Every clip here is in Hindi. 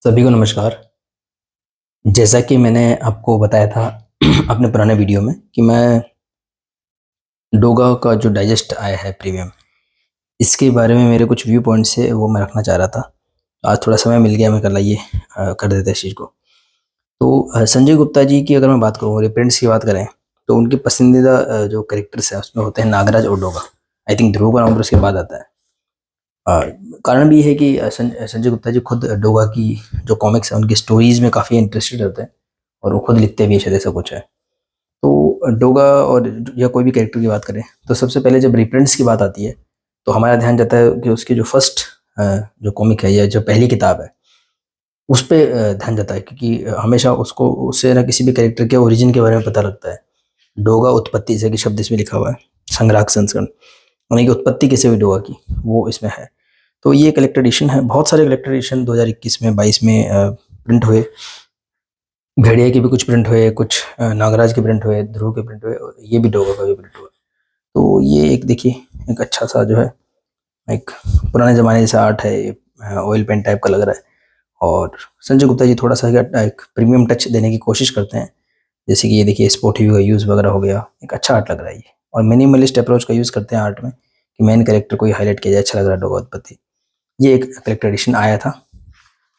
सभी को नमस्कार। जैसा कि मैंने आपको बताया था अपने पुराने वीडियो में कि मैं डोगा का जो डाइजेस्ट आया है प्रीमियम, इसके बारे में मेरे कुछ व्यू पॉइंट्स है वो मैं रखना चाह रहा था। आज थोड़ा समय मिल गया, मैं कल आइए कर देते हैं इस चीज़ को। तो संजय गुप्ता जी की अगर मैं बात करूँ, रिप्रेंट्स की बात करें, तो उनके पसंदीदा जो कैरेक्टर्स हैं उसमें होते हैं नागराज और डोगा। आई थिंक ध्रुव का नाम उसके बाद आता है। अ, कारण भी है कि संजय गुप्ता जी खुद डोगा की जो कॉमिक्स है उनकी स्टोरीज में काफ़ी इंटरेस्टेड रहते हैं और वो खुद लिखते भी हैं, शायद ऐसा कुछ है। तो डोगा और या कोई भी कैरेक्टर की बात करें तो सबसे पहले जब रिप्रिंट्स की बात आती है तो हमारा ध्यान जाता है कि उसकी जो फर्स्ट जो कॉमिक है या जो पहली किताब है उस पे ध्यान जाता है, क्योंकि हमेशा उसको उससे ना किसी भी कैरेक्टर के ओरिजिन के बारे में पता लगता है। डोगा उत्पत्ति, जैसे कि शब्द इसमें लिखा हुआ है, संग्राहक संस्करण, यानी कि उत्पत्ति किसी भी डोगा की वो इसमें है। तो ये कलेक्टर एडिशन है। बहुत सारे कलेक्टर एडिशन 2021 में 22 में प्रिंट हुए। भेड़िया के भी कुछ प्रिंट हुए, कुछ नागराज के प्रिंट हुए, ध्रुव के प्रिंट हुए और ये भी डोगा का भी प्रिंट हुआ। तो ये एक देखिए, एक अच्छा सा जो है, एक पुराने ज़माने जैसा आर्ट है, ये ऑयल पेंट टाइप का लग रहा है। और संजय गुप्ता जी थोड़ा सा एक प्रीमियम टच देने की कोशिश करते हैं, जैसे कि ये देखिए स्पोर्टिव का यूज़ वगैरह हो गया, एक अच्छा आर्ट लग रहा है ये। और मिनिमलिस्ट अप्रोच का यूज़ करते हैं आर्ट में कि मेन कैरेक्टर को ही हाईलाइट किया जाए, अच्छा लग रहा है डोगा उत्पत्ति। ये एक कलेक्टर एडिशन आया था,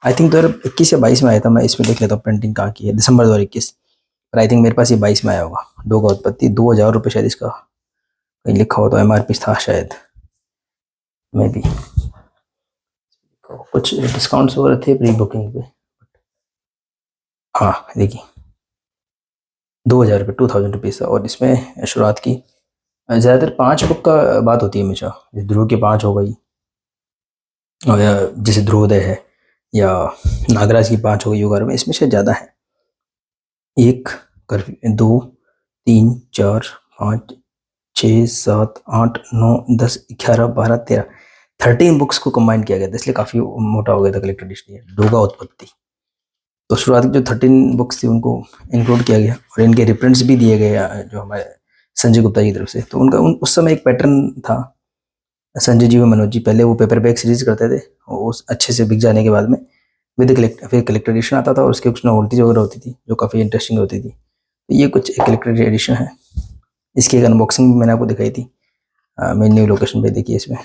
आई थिंक 2021 या 22 में आया था। मैं इसमें देख लेता हूँ प्रिंटिंग कहाँ की है, दिसंबर 2021। पर आई थिंक मेरे पास ये 22 में आया होगा। डोगा उत्पत्ति 2000 रुपये शायद इसका कहीं लिखा हो तो एमआरपी था शायद, मे बी। कुछ डिस्काउंट्स वगैरह थे प्री बुकिंग पे। हाँ देखिए, 2000 रुपये, 2000 रुपीज़ था। और इसमें शुरुआत की ज़्यादातर 5 बुक का बात होती है हमेशा, जैसे ध्रुव की 5 हो गई, और या जैसे ध्रुवोदय है, या नागराज की 5 हो गई युगार में, इसमें शायद ज़्यादा है। एक कर, दो, तीन, चार, पाँच, 6, 7, 8, 9, 10, 11, 12, 13, 13 बुक्स को कंबाइन किया गया था, इसलिए काफ़ी मोटा हो गया था कलेक्टर एडिशन ये डोगा उत्पत्ति। तो शुरुआत की जो 13 बुक्स थी उनको इंक्लूड किया गया और इनके रिप्रिंट्स भी दिए गए जो हमारे संजय गुप्ता जी की तरफ से। तो उनका उस समय एक पैटर्न था। संजय जी और मनोज जी पहले वो पेपर बैग सीरीज करते थे, और उस अच्छे से बिक जाने के बाद में विद कलेक्ट फिर कलेक्टर एडिशन आता था और उसके कुछ नोवेल्टीज वगैरह होती थी जो काफ़ी इंटरेस्टिंग होती थी। तो ये कुछ एक कलेक्टर एडिशन है। इसकी एक अनबॉक्सिंग भी मैंने आपको दिखाई थी मेरी न्यू लोकेशन पे। देखिए इसमें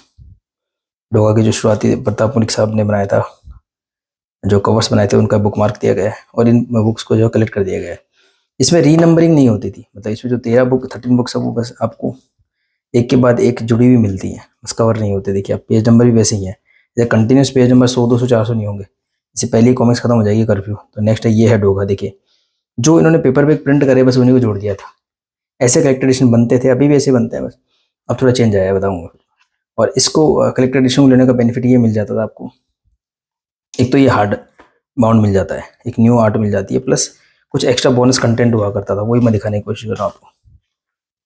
डोगा के जो शुरुआती प्रताप मुलिक साहब ने बनाया था, जो कवर्स बनाए थे, उनका बुक मार्क दिया गया है और इन बुक्स को जो कलेक्ट कर दिया गया है। इसमें री नंबरिंग नहीं होती थी, मतलब इसमें जो 13 बुक्स है वो बस आपको एक के बाद एक जुड़ी हुई मिलती है, बस कवर नहीं होते। देखिए आप पेज नंबर भी वैसे ही है, जैसे कंटिन्यूस पेज नंबर 100, 200, 400 नहीं होंगे। इससे पहले ही कॉमिक्स खत्म हो जाएगी कर्फ्यू। तो नेक्स्ट है, ये है डोगा। देखिए जो इन्होंने पेपर पे प्रिंट करे बस उन्हीं को जोड़ दिया था। ऐसे कलेक्टर एडिशन बनते थे, अभी भी ऐसे बनते हैं, बस अब थोड़ा चेंज आया है, बताऊंगा। और इसको कलेक्टर एडिशन को लेने का बेनिफिट ये मिल जाता था आपको, एक तो ये हार्ड बाउंड मिल जाता है, एक न्यू आर्ट मिल जाती है, प्लस कुछ एक्स्ट्रा बोनस कंटेंट हुआ करता था, वही मैं दिखाने की कोशिश कर रहा हूँ आपको।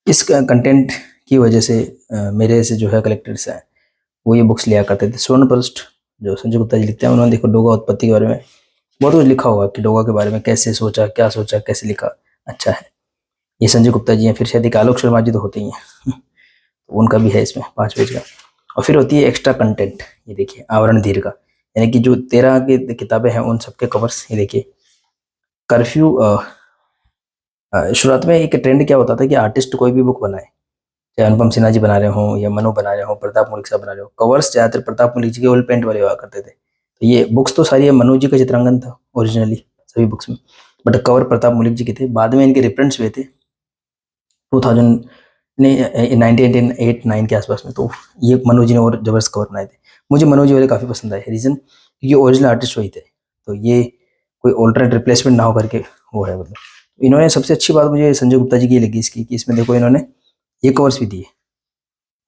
इस कंटेंट की वजह से मेरे से जो है कलेक्टर्स हैं वो ये बुक्स लिया करते थे। स्वर्णप्रस्थ जो संजय गुप्ता जी लिखते हैं, उन्होंने देखो डोगा उत्पत्ति के बारे में बहुत कुछ लिखा होगा कि डोगा के बारे में कैसे सोचा, क्या सोचा, कैसे लिखा। अच्छा है, ये संजय गुप्ता जी हैं। फिर शायद एक आलोक शर्मा जी तो होते ही हैं उनका भी है इसमें 5 पेज का। और फिर होती है एक्स्ट्रा कंटेंट, ये देखिए आवरण धीर का, यानी कि जो 13 की किताबें हैं उन सबके कवर्स। ये देखिए कर्फ्यू, शुरुआत में एक ट्रेंड क्या होता था कि आर्टिस्ट कोई भी बुक बनाए, चाहे अनुपम सिन्हा जी बना रहे हों या मनु बना रहे हों, प्रताप मुलिक साहब बना रहे हो, कवर्स ज्यादातर प्रताप मुलिक जी के ओल्ड पेंट वाले हुआ करते थे। तो ये बुक्स तो सारी मनु जी का चित्रांकन था ओरिजिनली सभी बुक्स में, बट कवर प्रताप मुलिक जी के थे। बाद में इनके रिप्रिंट्स हुए थे 2000 नहीं 1989 के आसपास में। तो ये मनोज जी ने और जबरदस्त कवर बनाए थे। मुझे मनोज जी वाले काफ़ी पसंद आए, रीज़न क्योंकि ओरिजिनल आर्टिस्ट वही थे, तो ये कोई ऑल्टरनेट रिप्लेसमेंट ना हो करके वो है। मतलब इन्होंने सबसे अच्छी बात मुझे संजय गुप्ता जी की लगी इसकी, कि इसमें देखो इन्होंने ये कवर्स भी दिए,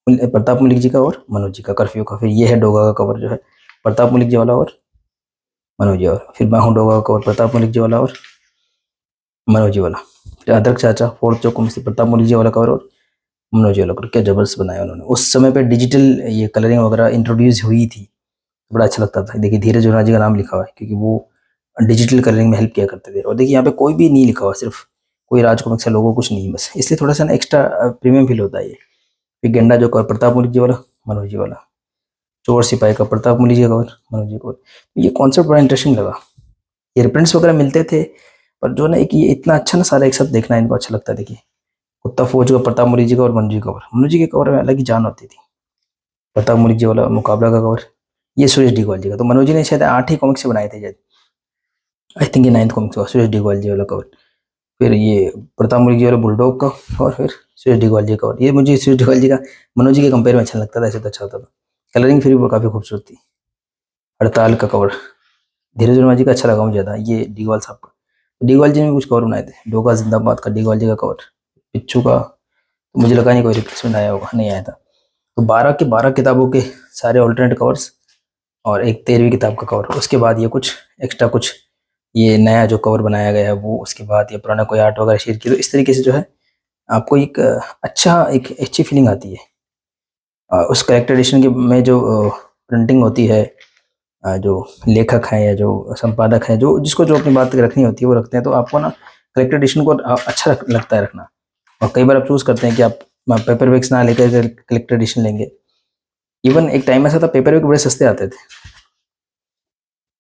प्रताप मलिक जी का और मनोज जी का कर्फ्यू का। फिर ये है डोगा का कवर जो है प्रताप मलिक जी वाला और मनोज जी वाला। फिर मैं हूँ डोगा का कवर प्रताप मलिक जी वाला और मनोज जी वाला। फिर अदरक चाचा फोर्थ जो कॉमिक्स थी, प्रताप मलिक जी वाला कवर और मनोज वाला कवर। क्या जबरदस्त बनाया उन्होंने। उस समय पे डिजिटल ये कलरिंग वगैरह इंट्रोड्यूस हुई थी, बड़ा अच्छा लगता था। देखिए धीरज ओझा जी का नाम लिखा हुआ है क्योंकि वो डिजिटल कलरिंग में हेल्प किया करते थे। और देखिए यहाँ पे कोई भी नहीं लिखा हुआ, सिर्फ कोई राज कॉमिक्स का लोगो, कुछ नहीं, बस इसलिए थोड़ा सा ना एक्स्ट्रा प्रीमियम फील होता है ये। फिर गेंडा जो कवर प्रताप मुलिक जी वाला, मनोज जी वाला। चोर सिपाही का प्रताप मुलिक जी का कवर, मनोज जी का कवर। ये कॉन्सेप्ट बड़ा इंटरेस्टिंग लगा। ये रिप्रिंट्स वगैरह मिलते थे, पर जो ना एक ये इतना अच्छा ना सारा एक साथ देखना इनको अच्छा लगता है। देखिए कुत्ता फौज का, प्रताप मुरी जी का और मनु जी का कवर। मनु जी के कवर में अलग ही जान होती थी। प्रताप मुरी जी वाला मुकाबला का कवर, ये सुरेश डिगवाल जी का। तो मनोज जी ने शायद 8 ही कॉमिक्स बनाए थे शायद, आई थिंक ये 9th कॉमिक्स का सुरेश डिगवाल जी वाला कवर। फिर ये प्रताप मुरी जी वाला बुलडॉग का, और फिर सुरेश डिगवाल जी का कवर। ये मुझे सुरेश डिगवाल जी का मनोज जी के कंपेयर में अच्छा लगता था, ऐसे तो अच्छा होता था। कलरिंग फिर भी काफ़ी खूबसूरत थी। हड़ताल का कवर धीरज वर्मा जी का अच्छा लगा मुझे ज़्यादा, ये डिगवाल साहब का। डिगवाल जी ने भी कुछ कवर बनाए थे, डोगा जिंदाबाद का डिगवाल जी का कवर। पिच्चू का तो मुझे लगा नहीं कोई रिप्लेसमेंट आया होगा, नहीं आया था। तो 12 के 12 किताबों के सारे ऑल्टरनेट कवर्स, और एक 13वीं किताब का कवर। उसके बाद ये कुछ एक्स्ट्रा कुछ ये नया जो कवर बनाया गया है वो, उसके बाद ये पुराना कोई आर्ट वगैरह शेयर किया। तो इस तरीके से जो है आपको एक अच्छा एक अच्छी फीलिंग आती है। उस करेक्टर एडिशन के में जो प्रिंटिंग होती है, जो लेखक हैं या जो संपादक हैं, जो जिसको जो अपनी बात रखनी होती है वो रखते हैं। तो आपको ना करेक्टर एडिशन को अच्छा लगता है रखना। और कई बार आप चूज करते हैं कि आप पेपर बैग्स ना लेकर कलेक्टर एडिशन लेंगे। इवन एक टाइम ऐसा था पेपर बैग बड़े सस्ते आते थे।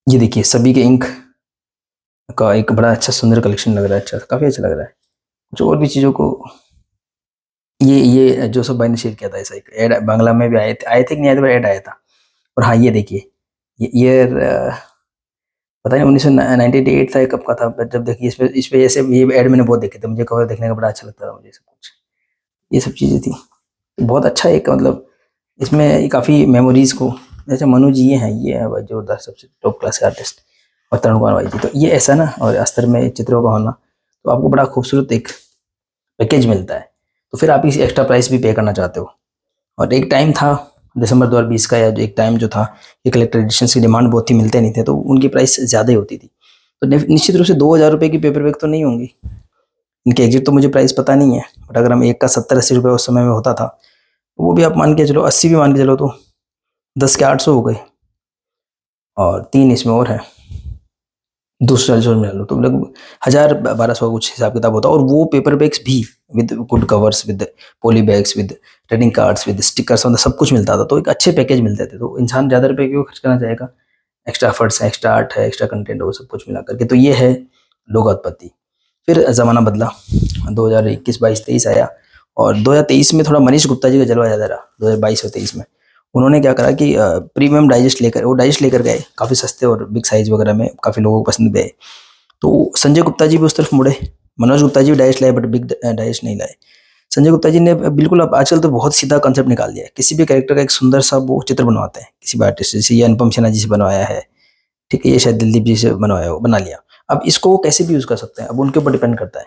ये देखिए सभी के इंक का एक बड़ा अच्छा सुंदर कलेक्शन लग रहा है, अच्छा काफी अच्छा लग रहा है। कुछ और भी चीजों को, ये जोसेफ भाई ने शेयर किया था ऐसा एक एड, बांग्ला में भी आए थे कि नहीं आए थे, एड आया था। और हाँ ये देखिए ये पता नहीं 1998 था ये कब का था, but जब देखिए इस पे जैसे ये एड मैंने बहुत देखे थे, मुझे कवर देखने का बड़ा अच्छा लगता था मुझे सब कुछ, ये सब चीजें थी। बहुत अच्छा एक मतलब इसमें काफ़ी मेमोरीज को, जैसे मनु जी ये है भाई जोरदार सबसे टॉप क्लास के आर्टिस्ट, और तरुण कुमार भाई जी। तो ये ऐसा ना, और अस्तर में चित्रों का होना, तो आपको बड़ा खूबसूरत एक पैकेज मिलता है। तो फिर आप इस एक्स्ट्रा प्राइस भी पे करना चाहते हो। और एक टाइम था दिसंबर 2020 का, या जो एक टाइम जो था, ये कलेक्टर एडिशन की डिमांड बहुत थी, मिलते नहीं थे, तो उनकी प्राइस ज़्यादा ही होती थी। तो निश्चित रूप से 2,000 रुपये की पेपर बैग तो नहीं होंगी, इनके एग्जिट तो मुझे प्राइस पता नहीं है, बट अगर हम एक का 70-80 रुपये उस समय में होता था, तो वो भी आप मान के चलो, 80 भी मान के चलो, तो 10 के 800 हो गए, और 3 इसमें और है, 240 और मिला लो तो लगभग 1,000-1,200 कुछ हिसाब किताब होता है। और वो पेपर बैग्स भी with good covers, with poly bags, with trading cards, with stickers, मतलब सब कुछ मिलता था। तो एक अच्छे पैकेज मिलते थे, तो इंसान ज़्यादा रुपये क्यों खर्च करना चाहेगा। एक्स्ट्रा एफर्ट्स है, एक्स्ट्रा आर्ट है, एक्स्ट्रा कंटेंट है, वो सब कुछ मिला करके, तो ये है लोक उत्पत्ति। फिर ज़माना बदला, 2021-22-23 आया, और 2023 में थोड़ा मनीष गुप्ता जी का जलवा ज़्यादा रहा। 2022 और 23 में उन्होंने क्या करा कि प्रीमियम डाइजेस्ट लेकर, वो डाइजेस्ट लेकर गए काफ़ी सस्ते और बिग साइज वगैरह में, काफ़ी लोगों को पसंद भी आए। तो संजय गुप्ता जी भी उस तरफ मुड़े, मनोज गुप्ता जी भी डाइजेस्ट लाए, बट बिग डाइजेस्ट नहीं लाए। संजय गुप्ता जी ने बिल्कुल, अब आजकल तो बहुत सीधा कंसेप्ट निकाल दिया है, किसी भी कैरेक्टर का एक सुंदर सा वो चित्र बनवाते हैं, किसी भी आर्टिस्ट, जैसे ये अनुपम सिन्हा जी से बनवाया है, ठीक है, ये शायद दिलदीप जी से बनवाया हो, बना लिया। अब इसको वो कैसे भी यूज़ कर सकते हैं, अब उनके ऊपर डिपेंड करता है,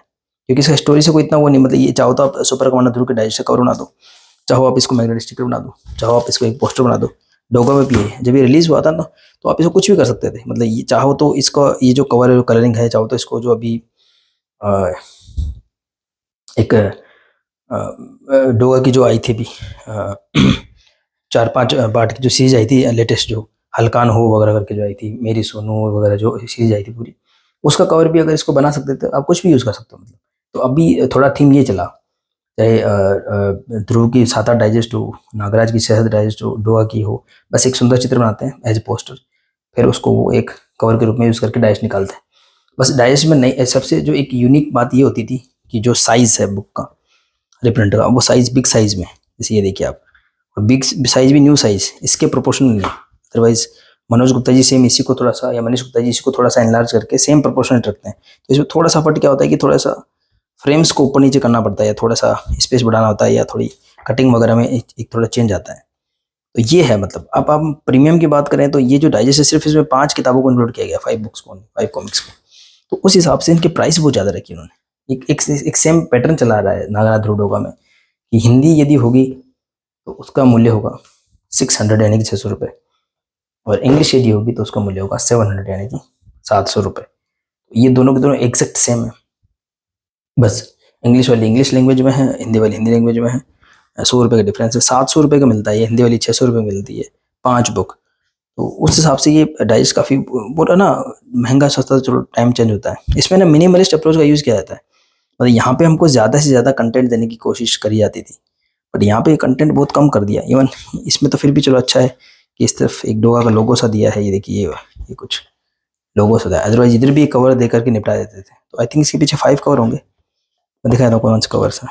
क्योंकि इसका स्टोरी से कोई इतना वो नहीं, मतलब ये चाहो तो आप सुपर कमांडर ध्रुव के डाइजेस्ट कवर बना दो, चाहो आप इसको मैग्नेटिक स्टिकर बना दो, चाहो आप इसको एक पोस्टर बना दो। डोगा में भी है, जब ये रिलीज हुआ था ना, तो आप इसको कुछ भी कर सकते थे, मतलब ये चाहो तो इसका ये जो कवर है, जो कलरिंग है, चाहो तो इसको जो अभी अ, एक डोगा की जो आई थी अभी 4-5 पार्ट की जो सीरीज आई थी लेटेस्ट, जो हल्कान हो वगैरह करके जो आई थी, मेरी सोनू वगैरह जो सीरीज आई थी पूरी, उसका कवर भी अगर इसको बना सकते थे, आप कुछ भी यूज़ कर सकते हो मतलब। तो अभी थोड़ा थीम ये चला, चाहे ध्रुव की 7-8 डाइजेस्ट हो, नागराज की 6 डाइजेस्ट हो, डोगा की हो, बस एक सुंदर चित्र बनाते हैं एज ए पोस्टर, फिर उसको वो एक कवर के रूप में यूज़ करके डाइजेस्ट निकालते हैं। बस डाइजेस्ट में नहीं, सबसे जो एक यूनिक बात ये होती थी कि जो साइज़ है बुक का, रिप्रिंट का, वो साइज़ बिग साइज़ में, जैसे ये देखिए आप, और बिग साइज़ भी न्यू साइज़, इसके प्रोपोर्शनल नहीं। अदरवाइज मनोज गुप्ता जी सेम इसी को थोड़ा सा, या मनीष गुप्ता जी इसी को थोड़ा सा एनलार्ज करके सेम प्रोपोर्शनल रखते हैं। तो इसमें थोड़ा सा फट क्या होता है कि थोड़ा सा फ्रेम्स को ऊपर नीचे करना पड़ता है, या थोड़ा सा स्पेस बढ़ाना होता है, या थोड़ी कटिंग वगैरह में एक थोड़ा चेंज आता है। तो ये है मतलब। अब हम प्रीमियम की बात करें, तो ये जो डाइजेस्ट है, सिर्फ इसमें 5 किताबों को इंक्लूड किया गया, 5 बुक्स को, 5 कॉमिक्स को। तो उस हिसाब से इनके प्राइस बहुत ज़्यादा रखी उन्होंने। एक सेम पैटर्न चला रहा है नागराज ध्रुडोगा में, कि हिंदी यदि होगी तो उसका मूल्य होगा 600 यानी कि 600 रुपये, और इंग्लिश यदि होगी तो उसका मूल्य होगा 700 यानी कि 700 रुपये। ये दोनों के दोनों एग्जैक्ट सेम है, बस इंग्लिश वाली इंग्लिश लैंग्वेज में है, हिंदी वाली हिंदी लैंग्वेज में है। 100 रुपये का डिफरेंस है, 700 रुपये का मिलता है, ये हिंदी वाली 600 रुपये मिलती है 5 बुक। तो उस हिसाब से ये डाइजेस्ट काफ़ी बोला ना, महंगा सस्ता, चलो टाइम चेंज होता है। इसमें ना मिनिमलिस्ट अप्रोच का यूज़ किया जाता है, मतलब यहाँ पे हमको ज़्यादा से ज़्यादा कंटेंट देने की कोशिश करी जाती थी, बट यहाँ पे कंटेंट बहुत कम कर दिया। इवन इसमें तो फिर भी चलो अच्छा है कि इस तरफ एक डोगा का लोगो सा दिया है, ये देखिए ये कुछ लोगों से होता है, अदरवाइज इधर भी कवर दे करके निपटा देते थे। तो आई थिंक इसके पीछे 5 कवर होंगे, मैं दिखाया था कौन से कवर था।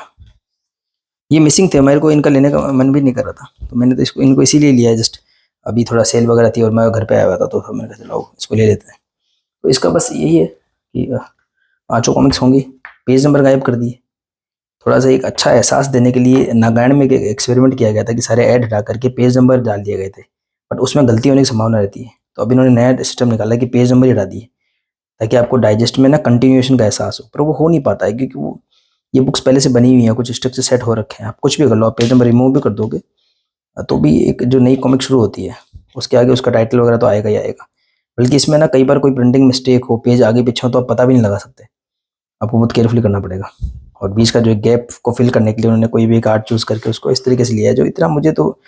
ये मिसिंग थे, मेरे को इनका लेने का मन भी नहीं कर रहा था, तो मैंने तो इसको इनको इसीलिए लिया है, जस्ट अभी थोड़ा सेल वगैरह थी और मैं घर पे आया हुआ था, तो मैंने कहा चलो इसको ले लेते हैं। तो इसका बस यही है कि पाँचों कॉमिक्स होंगी, पेज नंबर गायब कर दिए। थोड़ा सा एक अच्छा एहसास देने के लिए नागालैंड में एक एक्सपेरिमेंट किया गया था कि सारे ऐड हटा करके पेज नंबर डाल दिए गए थे, बट उसमें गलती होने की संभावना रहती है। तो अब इन्होंने नया सिस्टम निकाला कि पेज नंबर ही हटा दिए, ताकि आपको डाइजेस्ट में ना कंटिन्यूएशन का एहसास हो, पर वो हो नहीं पाता है क्योंकि वो ये बुक्स पहले से बनी हुई हैं, कुछ स्ट्रक्चर सेट हो रखे हैं। आप कुछ भी कर लो, आप पेज नंबर रिमूव भी कर दोगे तो भी एक जो नई कॉमिक शुरू होती है उसके आगे उसका टाइटल वगैरह तो आएगा ही आएगा। बल्कि इसमें ना कई बार कोई प्रिंटिंग मिस्टेक हो, पेज आगे पीछे हो, तो आप पता भी नहीं लगा सकते, आपको बहुत केयरफुली करना पड़ेगा। और बीच का जो गैप को फिल करने के लिए उन्होंने कोई भी एक आर्ट चूज करके उसको इस तरीके से लिया है, जो इतना मुझे तो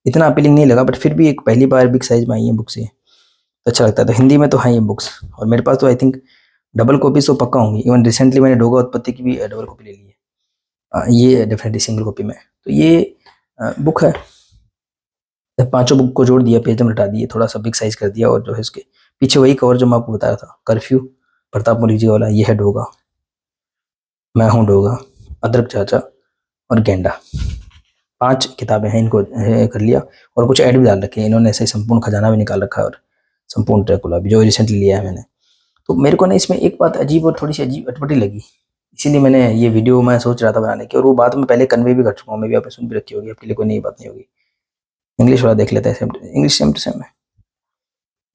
इतना अपीलिंग नहीं लगा, बट फिर भी एक पहली बार बिग साइज में आई है बुक्स ये, तो अच्छा लगता है। तो हिंदी में तो है ये बुक्स, और मेरे पास तो आई थिंक डबल कॉपी तो पक्का होंगी। इवन रिसेंटली मैंने डोगा उत्पत्ति की भी डबल कॉपी ले ली है, ये डेफिनेटली सिंगल कॉपी में। तो ये बुक है, पांचों बुक को जोड़ दिया, पेज नंबर हटा दिए, थोड़ा सा बिग साइज कर दिया, और जो है इसके पीछे वही कवर जो मैं आपको बताया था, कर्फ्यू, प्रताप मुखर्जी वाला, ये है डोगा, मैं हूँ डोगा, अदरक चाचा और गेंडा, 5 किताबें हैं, इनको कर लिया। और कुछ ऐड भी डाल रखे हैं इन्होंने, ऐसे ही संपूर्ण खजाना भी निकाल रखा है, और संपूर्ण ड्रैकुला भी जो रिसेंटली लिया है मैंने। तो मेरे को ना इसमें एक बात अजीब और थोड़ी सी अजीब अटपटी लगी, इसीलिए मैंने ये वीडियो मैं सोच रहा था बनाने की, और वो बात मैं पहले कन्वे भी कर चुका हूँ, मैं भी आपने सुन भी रखी होगी, आपके लिए कोई नई बात नहीं होगी। इंग्लिश वाला देख लेते हैं, इंग्लिश सेम टू सेम है,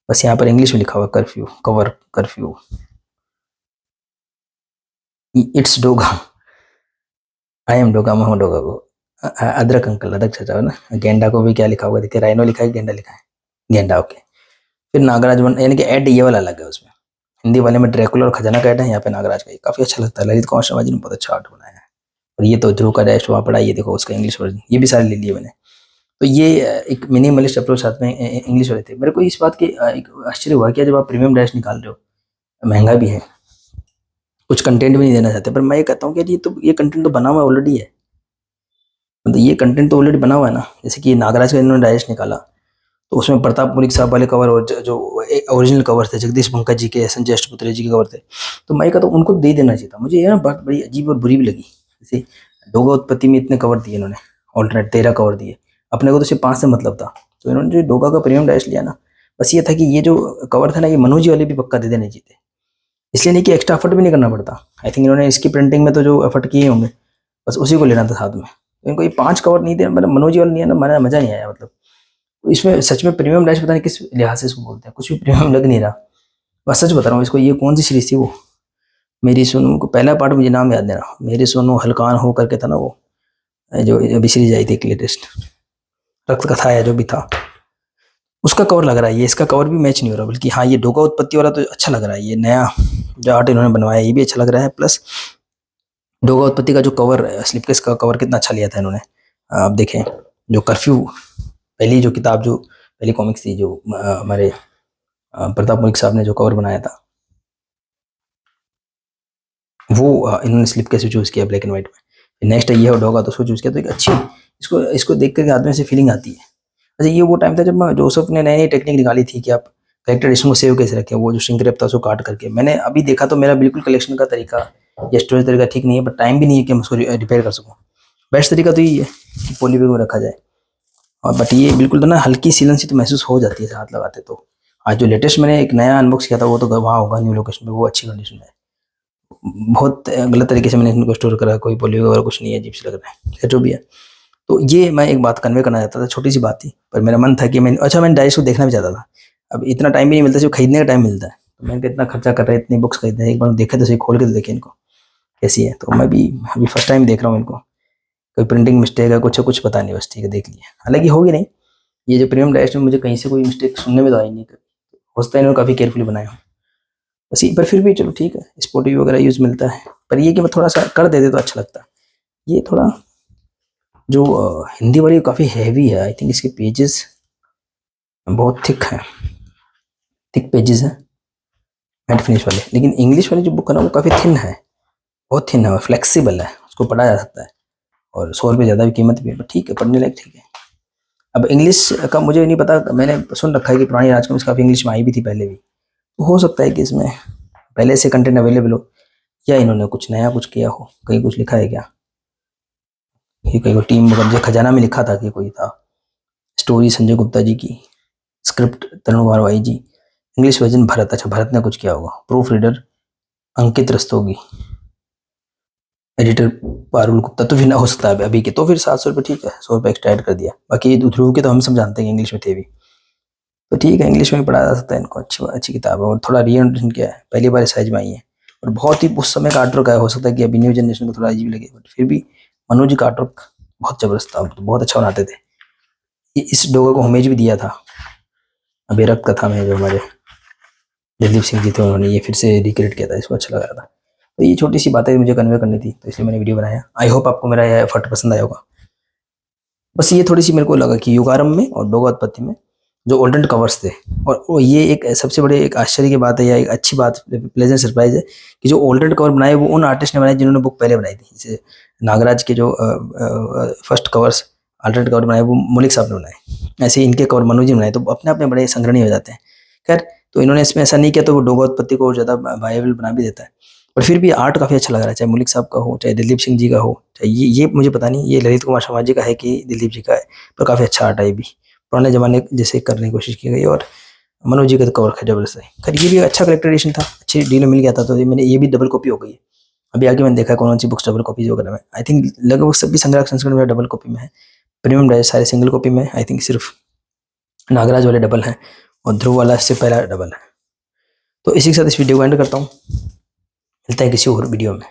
बस यहाँ पर इंग्लिश में लिखा हुआ curfew, cover curfew, it's Doga, I am Doga, मैं हूँ डोगा को, अदरक अंकल, अदरक चाचा हो ना। गेंडा को भी क्या लिखा होगा देखिए, राइनो लिखा है, गेंडा लिखा है, गेंडा ओके। फिर नागराज वन, यानी कि ऐड ये वाला अलग है उसमें, हिंदी वाले में ड्रैकुला और खजाना का ऐड है, यहाँ पे नागराज का। ये काफी अच्छा लगता है, ललित कुमार शर्मा जी ने बहुत अच्छा आर्ट बनाया है। और ये तो ध्रुव का डैश हुआ पड़ा, ये देखो उसका इंग्लिश वर्जन, ये भी सारे ले लिए मैंने। तो ये एक मिनिमलिस्ट अप्रोच साथ में इंग्लिश वाले थे। मेरे को इस बात की एक आश्चर्य हुआ कि जब आप प्रीमियम डैश निकाल रहे हो, महंगा भी है, कुछ कंटेंट भी नहीं देना चाहते, पर मैं ये कहता हूँ कि ये कंटेंट तो बना हुआ ऑलरेडी है, मतलब ये कंटेंट तो ऑलरेडी बना हुआ है ना। जैसे कि नागराज का इन्होंने डाइजेस्ट निकाला, तो उसमें प्रताप मुनिक साहब वाले कवर, और जो ओरिजिनल कवर थे, जगदीश पंकज जी के, संजय अष्टपुत्रे जी के कवर थे, तो मैं कहता हूँ उनको दे देना चाहिए था। मुझे ये ना बात बड़ी अजीब और बुरी भी लगी, जैसे डोगा उत्पत्ति में इतने कवर दिए इन्होंने, ऑल्टरनेट 13 कवर दिए, अपने को तो सिर्फ 5 से मतलब था। तो इन्होंने जो डोगा का प्रीमियम डाइजेस्ट लिया ना, बस ये था कि ये जो कवर था ना, ये मनोज जी वाले भी पक्का दे देने चाहिए थे, इसलिए नहीं कि एक्स्ट्रा एफर्ट भी नहीं करना पड़ता। आई थिंक इन्होंने इसकी प्रिंटिंग में तो जो एफर्ट किए होंगे, बस उसी को लेना था साथ में। तो इनको ये 5 कवर नहीं दे, मतलब मनोज जी वाला नहीं है ना, मजा नहीं आया। मतलब इसमें सच में प्रीमियम डैश पता नहीं किस लिहाज से इसको बोलते हैं, कुछ भी प्रीमियम लग नहीं रहा। बस सच बता रहा हूँ इसको, ये कौन सी सीरीज थी वो, मेरी सोनू को पहला पार्ट मुझे नाम याद नहीं रहा, मेरी सोनू हल्कान हो करके था ना वो, जो अभी सीरीज आई थी लेटेस्ट, रक्त कथा है जो भी था, उसका कवर लग रहा है। ये इसका कवर भी मैच नहीं हो रहा, बल्कि हाँ ये डोगा उत्पत्ति वाला तो अच्छा लग रहा है, ये नया जो आर्ट इन्होंने बनवाया ये भी अच्छा लग रहा है। प्लस डोगा उत्पत्ति का जो कवर, स्लिपकेस का कवर कितना अच्छा लिया था इन्होंने। आप देखें, जो कर्फ्यू, पहली जो किताब, जो पहली कॉमिक्स थी, जो हमारे प्रताप मुल्क साहब ने जो कवर बनाया था, वो इन्होंने स्लिप कैसे चूज़ किया ब्लैक एंड व्हाइट में। नेक्स्ट ये और डोगा तो उसको चूज़ किया, तो एक अच्छी, इसको इसको देख करके आदमी से फीलिंग आती है। अच्छा ये वो टाइम था जब जोसेफ ने नई नई टेक्निक निकाली थी कि आप करेक्टर को सेव कैसे रखें, वो जो श्रिंक रैप था उसको काट करके। मैंने अभी देखा तो मेरा बिल्कुल कलेक्शन का तरीका या स्टोरेज तरीका ठीक नहीं है, बट टाइम भी नहीं है कि मैं उसको रिपेयर कर सकूँ। बेस्ट तरीका तो यही है कि पॉली बैग में रखा जाए। और बट ये बिल्कुल तो ना हल्की सीलन सी तो महसूस हो जाती है हाथ लगाते। तो आज जो लेटेस्ट मैंने एक नया अनबॉक्स किया था, वो तो वहाँ होगा न्यू लोकेशन में, वो अच्छी कंडीशन में है। बहुत गलत तरीके से मैंने इनको स्टोर करा, कोई पॉली वगैरह कुछ नहीं है, अजीब से लग रहा है, खैर जो भी है। तो ये मैं एक बात कन्वे करना चाहता था, छोटी सी बात थी, पर मेरा मन था कि मैं डायरेक्ट को देखना भी चाहता था। अब इतना टाइम भी नहीं मिलता, सिर्फ खरीदने का टाइम मिलता है, तो मैंने कहा इतना खर्चा कर रहे हैं, इतनी बुक्स खरीदते हैं, एक बार देखे तो सही, खोल के तो देखे इनको कैसी है। तो मैं भी अभी फर्स्ट टाइम देख रहा हूँ इनको, कोई प्रिंटिंग मिस्टेक है, कुछ कुछ पता नहीं, बस ठीक है देख लिया, हालांकि होगी नहीं। ये जो प्रीमियम डायरेक्ट में मुझे कहीं से कोई मिस्टेक सुनने में तो आई नहीं कभी, हो सकता है इन्होंने काफ़ी केयरफुली बनाया हो बस पर फिर भी चलो ठीक है, स्पोर्टी वगैरह यूज़ मिलता है। पर ये कि मैं थोड़ा सा कर देते तो अच्छा लगता। ये थोड़ा जो हिंदी वाली काफ़ी हैवी है, आई थिंक इसके पेजेस बहुत थिक है, थिक पेजेस है मैट फिनिश वाले। लेकिन इंग्लिश वाली जो बुक है ना, वो काफ़ी थिन है, बहुत थिन है, फ्लेक्सिबल है, उसको पढ़ा जा सकता है। और 100 रुपये ज़्यादा भी कीमत भी है, ठीक है, पढ़ने लायक ठीक है। अब इंग्लिश का मुझे नहीं पता, मैंने सुन रखा है कि पुरानी राजकमल काफ़ी इंग्लिश में आई भी थी पहले भी, तो हो सकता है कि इसमें पहले से कंटेंट अवेलेबल हो या इन्होंने कुछ नया कुछ किया हो। कहीं कुछ लिखा है क्या कि कहीं टीम कब्जे खजाना में लिखा था कि कोई था। स्टोरी संजय गुप्ता जी की, स्क्रिप्ट तरुण कुमार भाई जी, इंग्लिश वर्जन भरत। अच्छा, भरत ने कुछ किया होगा। प्रूफ रीडर अंकित रस्तोगी, एडिटर पारुल गुप्ता। तो फिर ना हो सकता है अभी के, तो फिर 700 रुपये ठीक है, 100 रुपये एक्स्ट्रा ऐड कर दिया। बाकी ध्रुव के तो हम सब जानते हैं इंग्लिश में थे भी, तो ठीक है, इंग्लिश में भी पढ़ा जा सकता है इनको। अच्छी अच्छी किताब है और थोड़ा रीएडिशन किया है, पहली बार साइज में आई है और बहुत ही उस समय का आर्ट वर्क है। हो सकता है कि अभी न्यू जनरेशन को थोड़ा अजीब लगे, बट फिर भी मनोज जी का आर्ट वर्क बहुत जबरदस्त था, तो बहुत अच्छा बनाते थे। इस डोगा को होमेज भी दिया था अभिरक्त कथा में, जो हमारे दिलीप सिंह जी थे, उन्होंने ये फिर से रिक्रिएट किया था, इसको अच्छा लगा था। तो ये छोटी सी बातें मुझे कन्वे करनी थी, तो इसलिए मैंने वीडियो बनाया। आई होप आपको मेरा यह एफर्ट पसंद आया होगा। बस ये थोड़ी सी मेरे को लगा कि युगारंभ में और डोगा उत्पत्ति में जो ओल्डेंट कवर्स थे, और ये एक सबसे बड़े एक आश्चर्य की बात है या एक अच्छी बात, प्लेजेंट सरप्राइज है कि जो ओल्डेंट कवर बनाए वो उन आर्टिस्ट ने बनाए जिन्होंने बुक पहले बनाई थी। जैसे नागराज के जो फर्स्ट कवर्स अल्टरनेट कवर बनाए वो मलिक साहब ने बनाए, ऐसे ही इनके कवर मनोज जी ने बनाए, तो अपने आप में बड़े संग्रहणीय हो जाते हैं। खैर, तो इन्होंने इसमें ऐसा नहीं किया तो वो डोगा उत्पत्ति को और ज़्यादा वायबल बना भी देता है। पर फिर भी आर्ट काफ़ी अच्छा लग रहा है, चाहे मलिक साहब का हो, चाहे दिलीप सिंह जी का हो, चाहे ये मुझे पता नहीं ये ललित कुमार शर्मा जी का है कि दिलीप जी का है, पर काफ़ी अच्छा आर्ट है ये भी, पुराने ज़माने जैसे करने की कोशिश की गई। और मनोज जी का तो कवर जबरदस्त है। खैर, ये भी अच्छा कलेक्टर एडिशन था, अच्छी डील में मिल गया था, तो मैंने ये भी डबल कॉपी हो गई है। अभी आगे मैंने देखा कौन सी बुक्स डबल कॉपीज वगैरह में, आई थिंक लगभग सभी संग्रह संस्करण मेरा डबल कॉपी में है। प्रीमियम डायरेक्ट सारे सिंगल कॉपी में, आई थिंक सिर्फ नागराज वाले डबल हैं और ध्रुव वाला इससे पहला डबल है। तो इसी के साथ इस वीडियो को एंड करता हूँ, मिलता है किसी और वीडियो में।